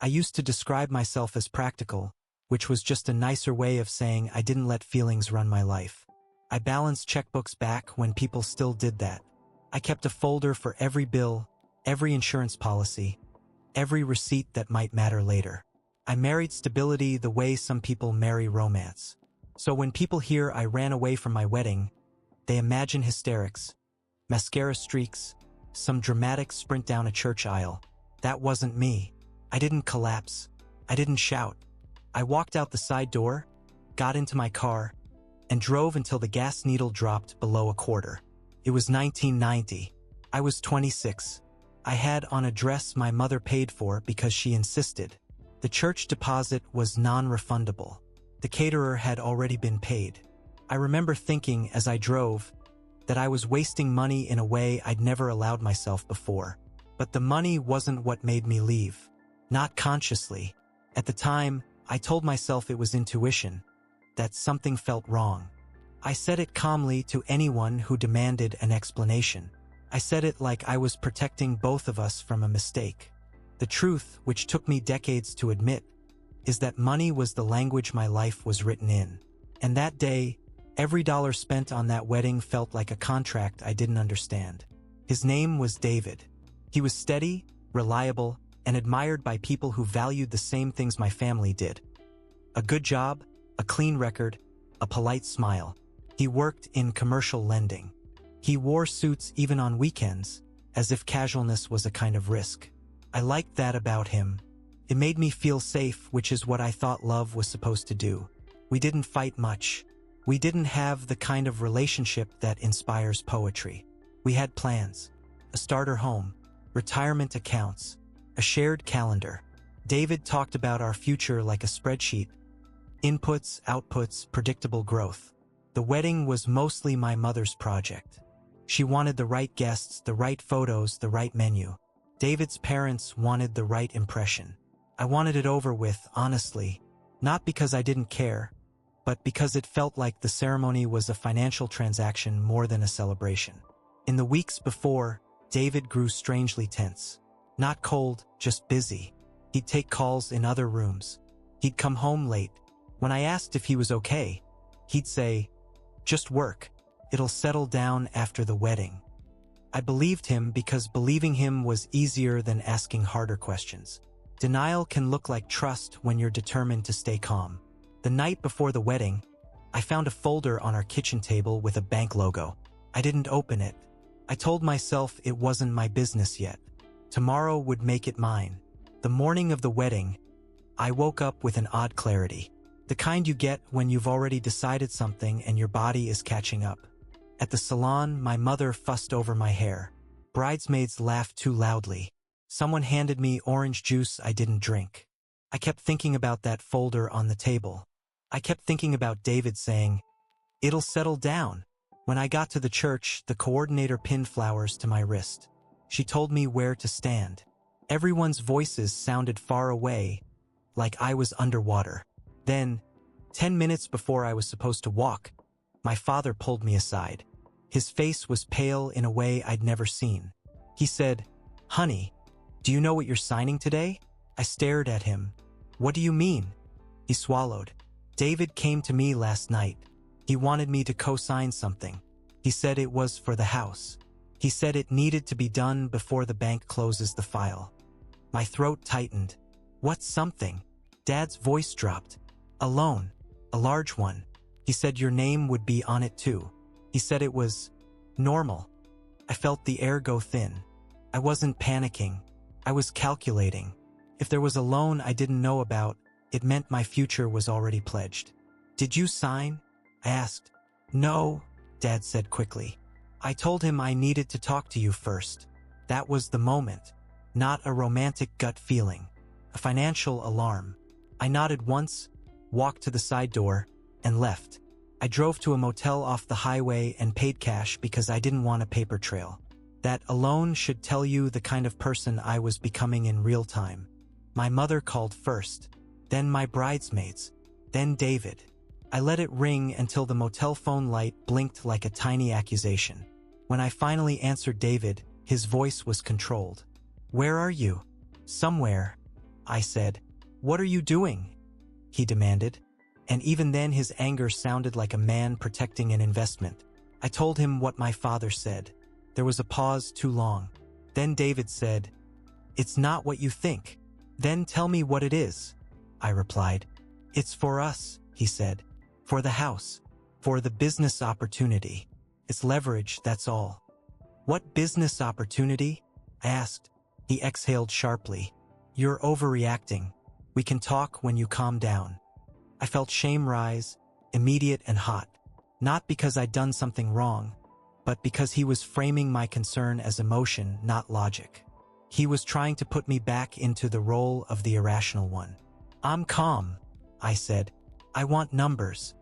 I used to describe myself as practical, which was just a nicer way of saying I didn't let feelings run my life. I balanced checkbooks back when people still did that. I kept a folder for every bill, every insurance policy, every receipt that might matter later. I married stability the way some people marry romance. So when people hear I ran away from my wedding, they imagine hysterics, mascara streaks, some dramatic sprint down a church aisle. That wasn't me. I didn't collapse. I didn't shout. I walked out the side door, got into my car, and drove until the gas needle dropped below a quarter. It was 1990. I was 26. I had on a dress my mother paid for because she insisted. The church deposit was non-refundable. The caterer had already been paid. I remember thinking as I drove that I was wasting money in a way I'd never allowed myself before. But the money wasn't what made me leave. Not consciously. At the time, I told myself it was intuition, that something felt wrong. I said it calmly to anyone who demanded an explanation. I said it like I was protecting both of us from a mistake. The truth, which took me decades to admit, is that money was the language my life was written in. And that day, every dollar spent on that wedding felt like a contract I didn't understand. His name was David. He was steady, reliable, and admired by people who valued the same things my family did. A good job, a clean record, a polite smile. He worked in commercial lending. He wore suits even on weekends, as if casualness was a kind of risk. I liked that about him. It made me feel safe, which is what I thought love was supposed to do. We didn't fight much. We didn't have the kind of relationship that inspires poetry. We had plans. A starter home, retirement accounts, a shared calendar. David talked about our future like a spreadsheet. Inputs, outputs, predictable growth. The wedding was mostly my mother's project. She wanted the right guests, the right photos, the right menu. David's parents wanted the right impression. I wanted it over with, honestly, not because I didn't care, but because it felt like the ceremony was a financial transaction more than a celebration. In the weeks before, David grew strangely tense. Not cold, just busy. He'd take calls in other rooms. He'd come home late. When I asked if he was okay, he'd say, "Just work. It'll settle down after the wedding." I believed him because believing him was easier than asking harder questions. Denial can look like trust when you're determined to stay calm. The night before the wedding, I found a folder on our kitchen table with a bank logo. I didn't open it. I told myself it wasn't my business yet. Tomorrow would make it mine. The morning of the wedding, I woke up with an odd clarity. The kind you get when you've already decided something and your body is catching up. At the salon, my mother fussed over my hair. Bridesmaids laughed too loudly. Someone handed me orange juice I didn't drink. I kept thinking about that folder on the table. I kept thinking about David saying, "It'll settle down." When I got to the church, the coordinator pinned flowers to my wrist. She told me where to stand. Everyone's voices sounded far away, like I was underwater. Then, 10 minutes before I was supposed to walk, my father pulled me aside. His face was pale in a way I'd never seen. He said, "Honey, do you know what you're signing today?" I stared at him. "What do you mean?" He swallowed. "David came to me last night. He wanted me to co-sign something. He said it was for the house. He said it needed to be done before the bank closes the file." My throat tightened. "What's something?" Dad's voice dropped. "A loan. A large one. He said your name would be on it too. He said it was normal." I felt the air go thin. I wasn't panicking. I was calculating. If there was a loan I didn't know about, it meant my future was already pledged. "Did you sign?" I asked. "No," Dad said quickly. "I told him I needed to talk to you first." That was the moment. Not a romantic gut feeling. A financial alarm. I nodded once, walked to the side door, and left. I drove to a motel off the highway and paid cash because I didn't want a paper trail. That alone should tell you the kind of person I was becoming in real time. My mother called first, then my bridesmaids, then David. I let it ring until the motel phone light blinked like a tiny accusation. When I finally answered David, his voice was controlled. "Where are you?" "Somewhere." I said. "What are you doing?" he demanded. And even then his anger sounded like a man protecting an investment. I told him what my father said. There was a pause too long. Then David said, "It's not what you think." "Then tell me what it is," I replied. "It's for us," he said. "For the house. For the business opportunity. It's leverage, that's all." "What business opportunity?" I asked. He exhaled sharply. "You're overreacting. We can talk when you calm down." I felt shame rise, immediate and hot. Not because I'd done something wrong, but because he was framing my concern as emotion, not logic. He was trying to put me back into the role of the irrational one. "I'm calm," I said. "I want numbers."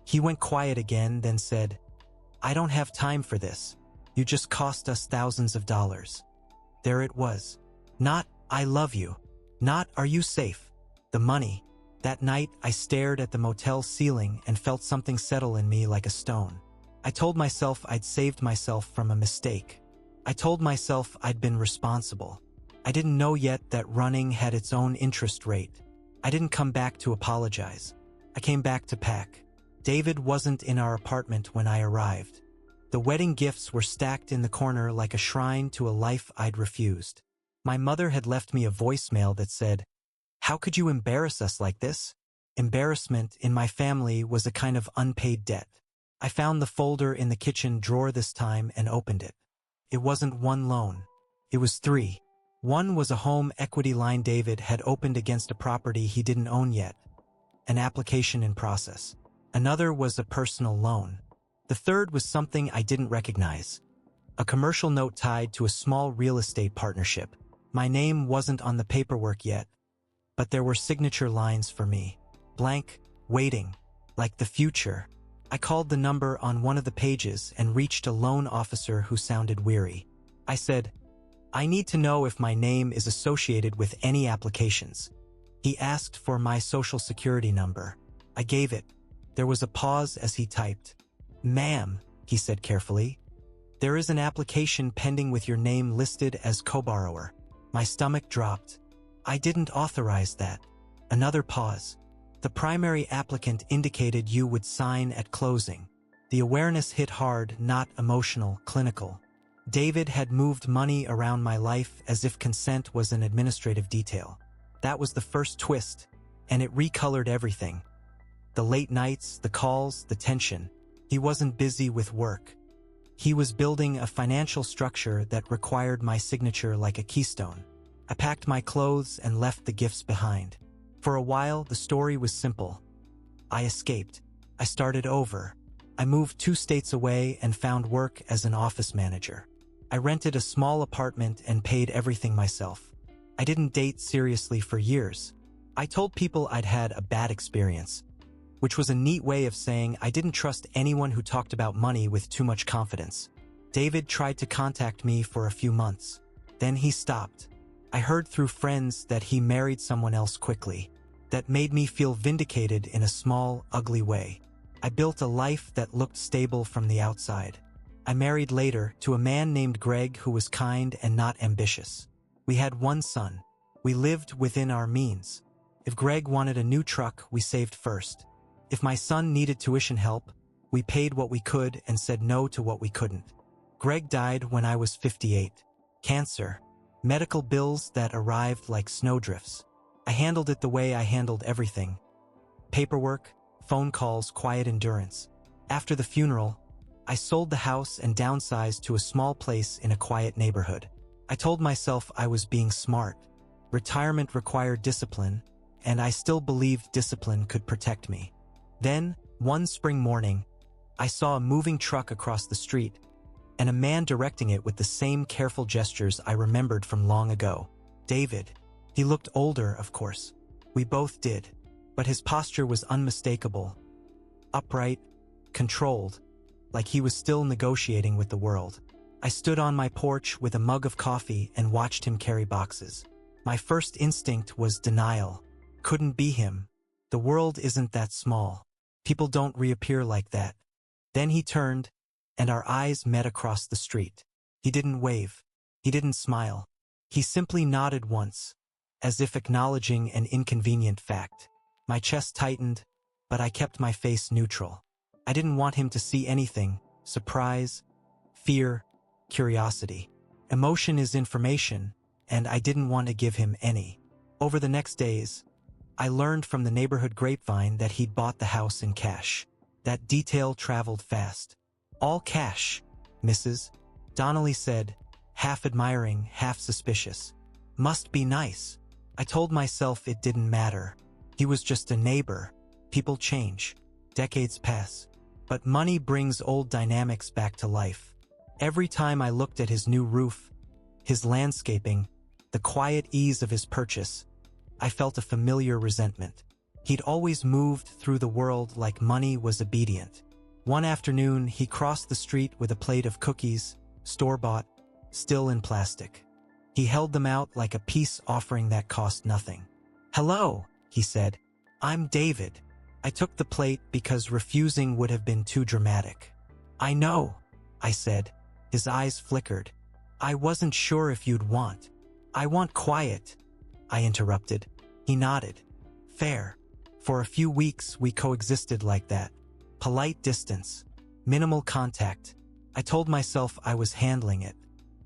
He went quiet again, then said, "I don't have time for this. You just cost us thousands of dollars." There it was. Not, "I love you." Not, "Are you safe?" The money. That night, I stared at the motel ceiling and felt something settle in me like a stone. I told myself I'd saved myself from a mistake. I told myself I'd been responsible. I didn't know yet that running had its own interest rate. I didn't come back to apologize. I came back to pack. David wasn't in our apartment when I arrived. The wedding gifts were stacked in the corner like a shrine to a life I'd refused. My mother had left me a voicemail that said, "How could you embarrass us like this?" Embarrassment in my family was a kind of unpaid debt. I found the folder in the kitchen drawer this time and opened it. It wasn't one loan. It was three. One was a home equity line David had opened against a property he didn't own yet. An application in process. Another was a personal loan. The third was something I didn't recognize. A commercial note tied to a small real estate partnership. My name wasn't on the paperwork yet, but there were signature lines for me. Blank, waiting, like the future. I called the number on one of the pages and reached a loan officer who sounded weary. I said, "I need to know if my name is associated with any applications." He asked for my social security number. I gave it. There was a pause as he typed. "Ma'am," he said carefully, "there is an application pending with your name listed as co-borrower." My stomach dropped. "I didn't authorize that." Another pause. "The primary applicant indicated you would sign at closing." The awareness hit hard, not emotional, clinical. David had moved money around my life as if consent was an administrative detail. That was the first twist, and it recolored everything. The late nights, the calls, the tension. He wasn't busy with work. He was building a financial structure that required my signature like a keystone. I packed my clothes and left the gifts behind. For a while, the story was simple. I escaped. I started over. I moved 2 states away and found work as an office manager. I rented a small apartment and paid everything myself. I didn't date seriously for years. I told people I'd had a bad experience, which was a neat way of saying I didn't trust anyone who talked about money with too much confidence. David tried to contact me for a few months. Then he stopped. I heard through friends that he married someone else quickly. That made me feel vindicated in a small, ugly way. I built a life that looked stable from the outside. I married later to a man named Greg who was kind and not ambitious. We had 1 son. We lived within our means. If Greg wanted a new truck, we saved first. If my son needed tuition help, we paid what we could and said no to what we couldn't. Greg died when I was 58. Cancer. Medical bills that arrived like snowdrifts. I handled it the way I handled everything. Paperwork, phone calls, quiet endurance. After the funeral, I sold the house and downsized to a small place in a quiet neighborhood. I told myself I was being smart. Retirement required discipline, and I still believed discipline could protect me. Then, one spring morning, I saw a moving truck across the street, and a man directing it with the same careful gestures I remembered from long ago. David. He looked older, of course. We both did. But his posture was unmistakable. Upright, controlled, like he was still negotiating with the world. I stood on my porch with a mug of coffee and watched him carry boxes. My first instinct was denial. Couldn't be him. The world isn't that small. People don't reappear like that. Then he turned, and our eyes met across the street. He didn't wave. He didn't smile. He simply nodded once. as if acknowledging an inconvenient fact. My chest tightened, but I kept my face neutral. I didn't want him to see anything: surprise, fear, curiosity. Emotion is information, and I didn't want to give him any. Over the next days, I learned from the neighborhood grapevine that he'd bought the house in cash. That detail traveled fast. "All cash, Mrs. Donnelly said, half admiring, half suspicious. "Must be nice." I told myself it didn't matter. He was just a neighbor. People change. Decades pass. But money brings old dynamics back to life. Every time I looked at his new roof, his landscaping, the quiet ease of his purchase, I felt a familiar resentment. He'd always moved through the world like money was obedient. One afternoon, he crossed the street with a plate of cookies, store-bought, still in plastic. He held them out like a peace offering that cost nothing. "Hello," he said. "I'm David." I took the plate because refusing would have been too dramatic. "I know," I said. His eyes flickered. "I wasn't sure if you'd want." "I want quiet," I interrupted. He nodded. "Fair." For a few weeks, we coexisted like that. Polite distance, minimal contact. I told myself I was handling it.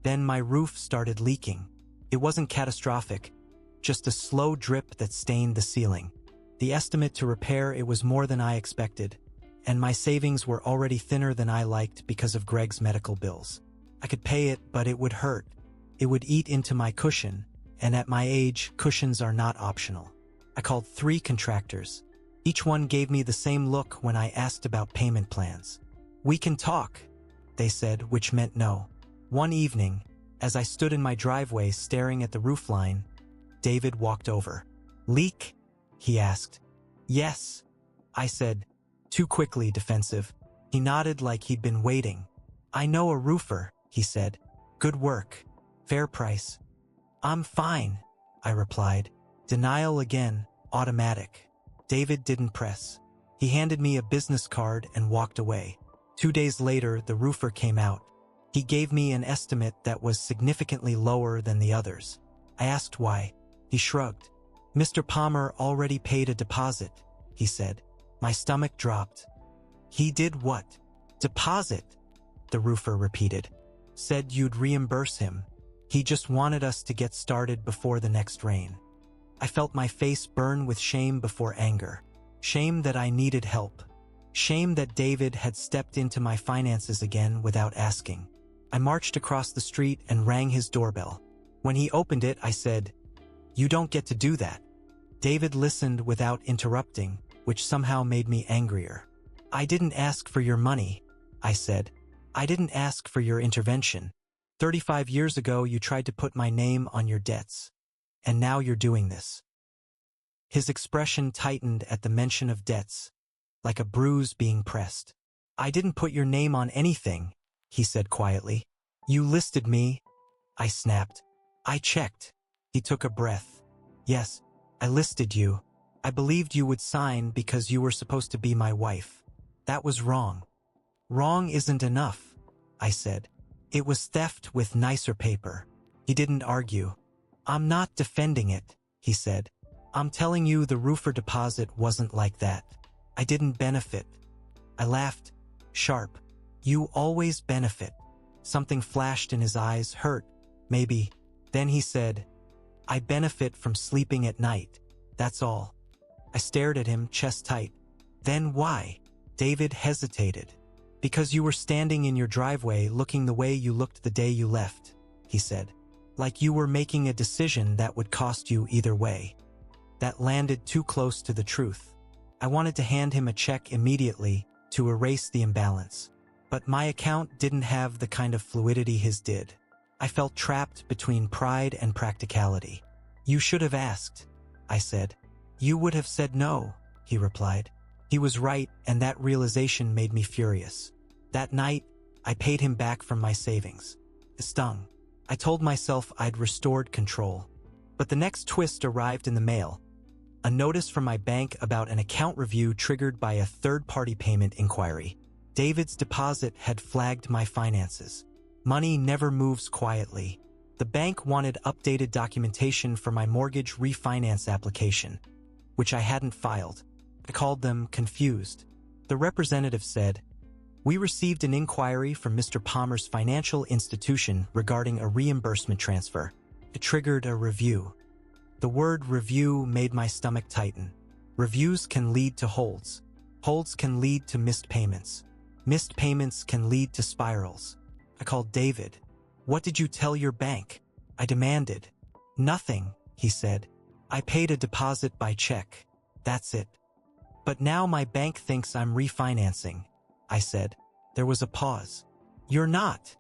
Then my roof started leaking. It wasn't catastrophic, just a slow drip that stained the ceiling. The estimate to repair it was more than I expected, and my savings were already thinner than I liked because of Greg's medical bills. I could pay it, but it would hurt. It would eat into my cushion, and at my age, cushions are not optional. I called 3 contractors. Each one gave me the same look when I asked about payment plans. "We can talk," they said, which meant no. One evening, as I stood in my driveway staring at the roofline, David walked over. "Leak?" he asked. "Yes," I said, too quickly defensive. He nodded like he'd been waiting. "I know a roofer," he said. "Good work. Fair price." "I'm fine," I replied. Denial again, automatic. David didn't press. He handed me a business card and walked away. 2 days later, the roofer came out. He gave me an estimate that was significantly lower than the others. I asked why. He shrugged. "Mr. Palmer already paid a deposit," he said. My stomach dropped. "He did what?" "Deposit," the roofer repeated. "Said you'd reimburse him. He just wanted us to get started before the next rain." I felt my face burn with shame before anger. Shame that I needed help. Shame that David had stepped into my finances again without asking. I marched across the street and rang his doorbell. When he opened it, I said, "You don't get to do that." David listened without interrupting, which somehow made me angrier. "I didn't ask for your money," I said. "I didn't ask for your intervention. 35 years ago, you tried to put my name on your debts. And now you're doing this." His expression tightened at the mention of debts, like a bruise being pressed. "I didn't put your name on anything," he said quietly. "You listed me," I snapped. "I checked." He took a breath. "Yes, I listed you. I believed you would sign because you were supposed to be my wife. That was wrong." "Wrong isn't enough," I said. "It was theft with nicer paper." He didn't argue. "I'm not defending it," he said. "I'm telling you the roofer deposit wasn't like that. I didn't benefit." I laughed, sharp. "You always benefit." Something flashed in his eyes, hurt, maybe. Then he said, "I benefit from sleeping at night. That's all." I stared at him, chest tight. "Then why?" David hesitated. "Because you were standing in your driveway looking the way you looked the day you left," he said. "Like you were making a decision that would cost you either way." That landed too close to the truth. I wanted to hand him a check immediately to erase the imbalance. But my account didn't have the kind of fluidity his did. I felt trapped between pride and practicality. "You should have asked," I said. "You would have said no," he replied. He was right, and that realization made me furious. That night, I paid him back from my savings. It stung. I told myself I'd restored control. But the next twist arrived in the mail. A notice from my bank about an account review triggered by a third-party payment inquiry. David's deposit had flagged my finances. Money never moves quietly. The bank wanted updated documentation for my mortgage refinance application, which I hadn't filed. I called them confused. The representative said, "We received an inquiry from Mr. Palmer's financial institution regarding a reimbursement transfer." It triggered a review. The word review made my stomach tighten. Reviews can lead to holds. Holds can lead to missed payments. Missed payments can lead to spirals. I called David. "What did you tell your bank?" I demanded. "Nothing," he said. "I paid a deposit by check. That's it." "But now my bank thinks I'm refinancing," I said. There was a pause. "You're not?"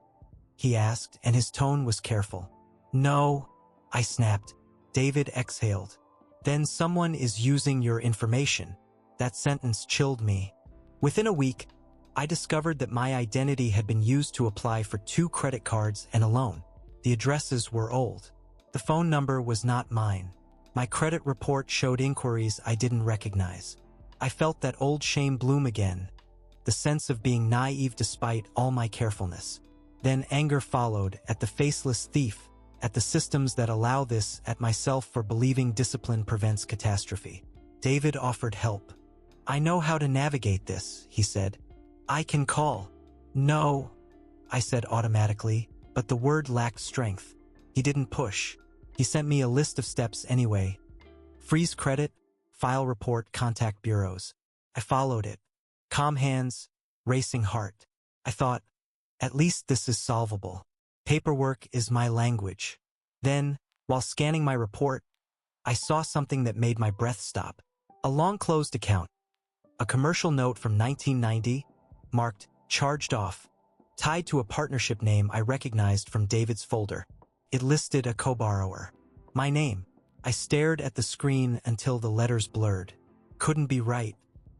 he asked, and his tone was careful. "No," I snapped. David exhaled. "Then someone is using your information." That sentence chilled me. Within a week, I discovered that my identity had been used to apply for 2 credit cards and a loan. The addresses were old. The phone number was not mine. My credit report showed inquiries I didn't recognize. I felt that old shame bloom again, the sense of being naive despite all my carefulness. Then anger followed, at the faceless thief, at the systems that allow this, at myself for believing discipline prevents catastrophe. David offered help. "I know how to navigate this," he said. "I can call." "No," I said automatically, but the word lacked strength. He didn't push. He sent me a list of steps anyway. Freeze credit, file report, contact bureaus. I followed it. Calm hands, racing heart. I thought, at least this is solvable. Paperwork is my language. Then, while scanning my report, I saw something that made my breath stop. A long-closed account. A commercial note from 1990, marked charged off, tied to a partnership name I recognized from David's folder. It listed a co-borrower. My name. I stared at the screen until the letters blurred. Couldn't be right.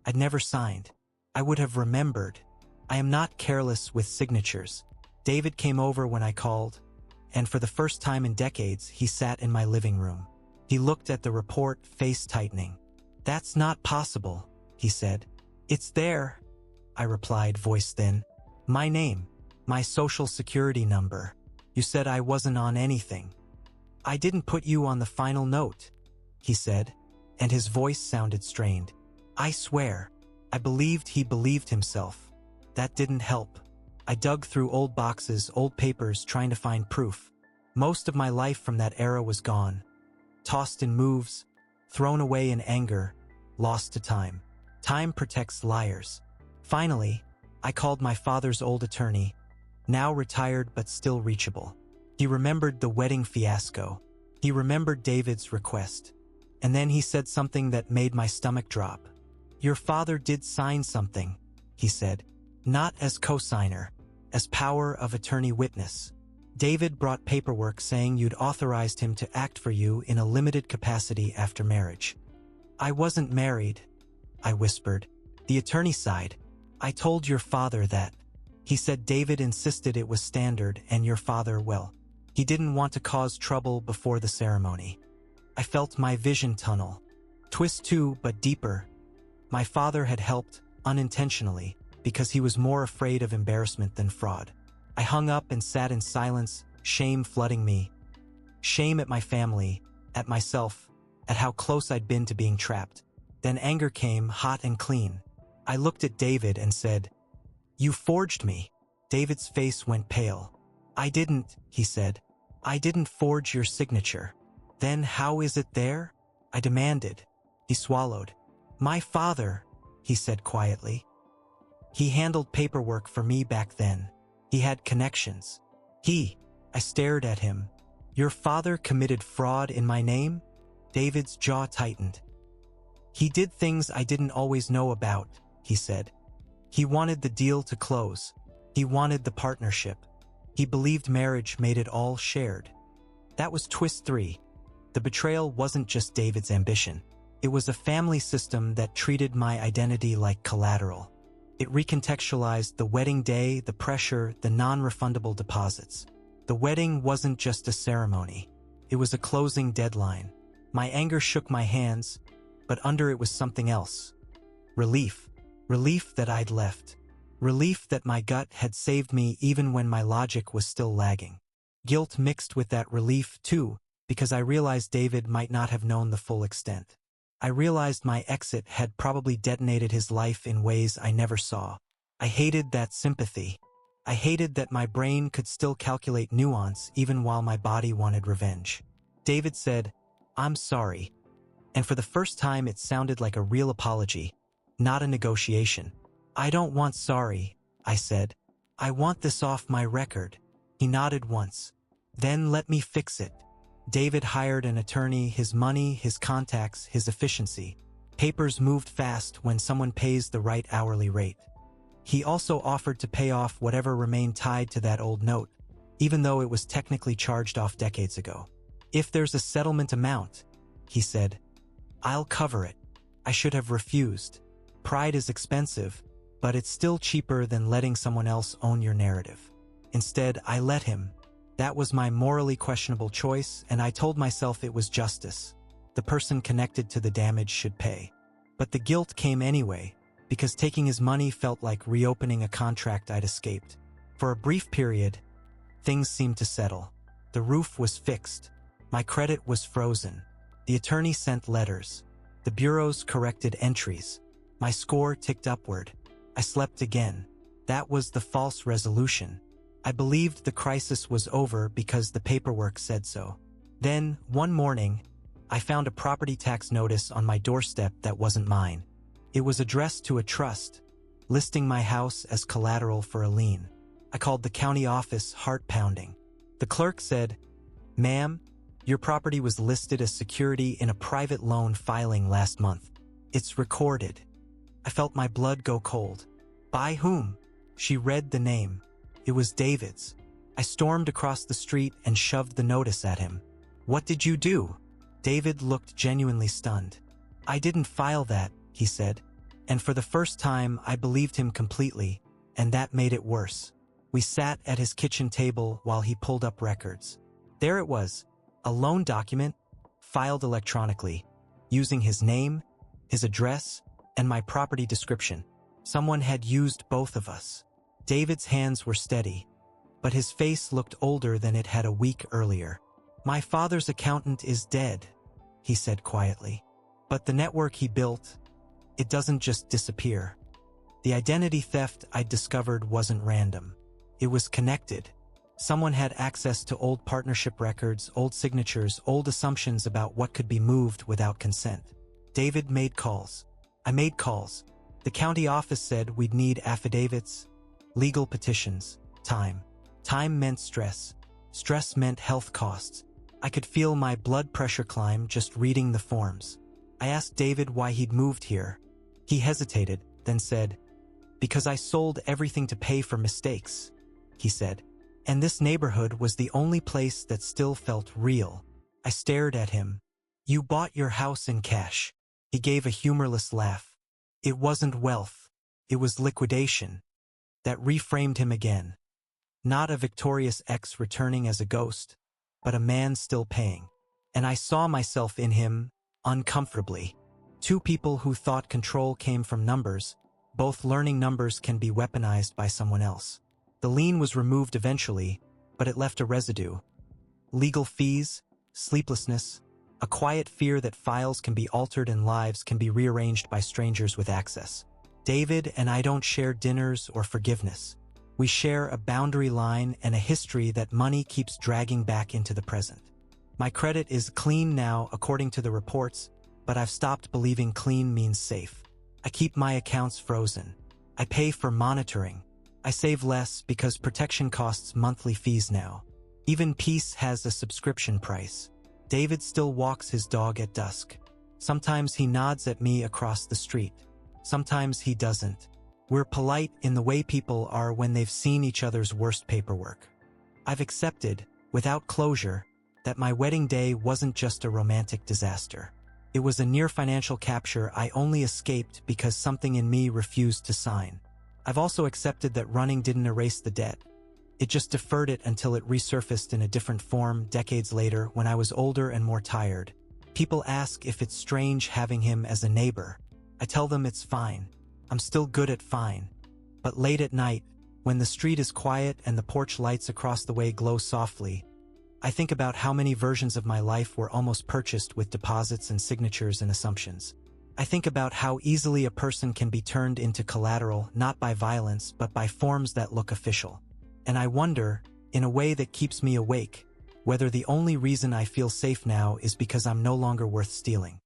I'd never signed. I would have remembered. I am not careless with signatures. David came over when I called, and for the first time in decades, he sat in my living room. He looked at the report, face tightening. "That's not possible," he said. "It's there," I replied, voice thin. "My name, my social security number. You said I wasn't on anything." "I didn't put you on the final note," he said, and his voice sounded strained. I swear, I believed he believed himself. That didn't help. I dug through old boxes, old papers, trying to find proof. Most of my life from that era was gone. Tossed in moves, thrown away in anger, lost to time. Time protects liars. Finally, I called my father's old attorney, now retired but still reachable. He remembered the wedding fiasco. He remembered David's request. And then he said something that made my stomach drop. "Your father did sign something," he said. "Not as co-signer, as power of attorney witness. David brought paperwork saying you'd authorized him to act for you in a limited capacity after marriage." "I wasn't married," I whispered. "The attorney sighed. I told your father that. He said David insisted it was standard and your father, well, he didn't want to cause trouble before the ceremony." I felt my vision tunnel. Twist too, but deeper. My father had helped, unintentionally, because he was more afraid of embarrassment than fraud. I hung up and sat in silence, shame flooding me. Shame at my family, at myself, at how close I'd been to being trapped. Then anger came, hot and clean. I looked at David and said, "You forged me." David's face went pale. "I didn't," he said. "I didn't forge your signature." "Then how is it there?" I demanded. He swallowed. "My father," he said quietly. "He handled paperwork for me back then. He had connections." I stared at him. "Your father committed fraud in my name?" David's jaw tightened. "He did things I didn't always know about," he said. "He wanted the deal to close. He wanted the partnership. He believed marriage made it all shared." That was twist 3. The betrayal wasn't just David's ambition. It was a family system that treated my identity like collateral. It recontextualized the wedding day, the pressure, the non-refundable deposits. The wedding wasn't just a ceremony. It was a closing deadline. My anger shook my hands, but under it was something else. Relief. Relief that I'd left. Relief that my gut had saved me even when my logic was still lagging. Guilt mixed with that relief, too, because I realized David might not have known the full extent. I realized my exit had probably detonated his life in ways I never saw. I hated that sympathy. I hated that my brain could still calculate nuance even while my body wanted revenge. David said, "I'm sorry." And for the first time it sounded like a real apology, not a negotiation. "I don't want sorry," I said. "I want this off my record." He nodded once. "Then let me fix it." David hired an attorney, his money, his contacts, his efficiency. Papers moved fast when someone pays the right hourly rate. He also offered to pay off whatever remained tied to that old note, even though it was technically charged off decades ago. "If there's a settlement amount," he said, "I'll cover it." I should have refused. Pride is expensive, but it's still cheaper than letting someone else own your narrative. Instead, I let him. That was my morally questionable choice, and I told myself it was justice. The person connected to the damage should pay. But the guilt came anyway, because taking his money felt like reopening a contract I'd escaped. For a brief period, things seemed to settle. The roof was fixed. My credit was frozen. The attorney sent letters. The bureaus corrected entries. My score ticked upward. I slept again. That was the false resolution. I believed the crisis was over because the paperwork said so. Then, one morning, I found a property tax notice on my doorstep that wasn't mine. It was addressed to a trust, listing my house as collateral for a lien. I called the county office, heart pounding. The clerk said, "Ma'am, your property was listed as security in a private loan filing last month. It's recorded." I felt my blood go cold. "By whom?" She read the name. It was David's. I stormed across the street and shoved the notice at him. "What did you do?" David looked genuinely stunned. "I didn't file that," he said. And for the first time, I believed him completely, and that made it worse. We sat at his kitchen table while he pulled up records. There it was, a loan document, filed electronically, using his name, his address, and my property description. Someone had used both of us. David's hands were steady, but his face looked older than it had a week earlier. "My father's accountant is dead," he said quietly. "But the network he built, it doesn't just disappear." The identity theft I'd discovered wasn't random. It was connected. Someone had access to old partnership records, old signatures, old assumptions about what could be moved without consent. David made calls. I made calls. The county office said we'd need affidavits, legal petitions, time. Time meant stress. Stress meant health costs. I could feel my blood pressure climb just reading the forms. I asked David why he'd moved here. He hesitated, then said, "Because I sold everything to pay for mistakes," he said. "And this neighborhood was the only place that still felt real." I stared at him. "You bought your house in cash." He gave a humorless laugh. "It wasn't wealth. It was liquidation." That reframed him again. Not a victorious ex returning as a ghost, but a man still paying. And I saw myself in him, uncomfortably. Two people who thought control came from numbers, both learning numbers can be weaponized by someone else. The lien was removed eventually, but it left a residue. Legal fees, sleeplessness, a quiet fear that files can be altered and lives can be rearranged by strangers with access. David and I don't share dinners or forgiveness. We share a boundary line and a history that money keeps dragging back into the present. My credit is clean now, according to the reports, but I've stopped believing clean means safe. I keep my accounts frozen. I pay for monitoring. I save less because protection costs monthly fees now. Even peace has a subscription price. David still walks his dog at dusk. Sometimes he nods at me across the street. Sometimes he doesn't. We're polite in the way people are when they've seen each other's worst paperwork. I've accepted, without closure, that my wedding day wasn't just a romantic disaster. It was a near financial capture I only escaped because something in me refused to sign. I've also accepted that running didn't erase the debt. It just deferred it until it resurfaced in a different form decades later when I was older and more tired. People ask if it's strange having him as a neighbor. I tell them it's fine. I'm still good at fine. But late at night, when the street is quiet and the porch lights across the way glow softly, I think about how many versions of my life were almost purchased with deposits and signatures and assumptions. I think about how easily a person can be turned into collateral, not by violence, but by forms that look official. And I wonder, in a way that keeps me awake, whether the only reason I feel safe now is because I'm no longer worth stealing.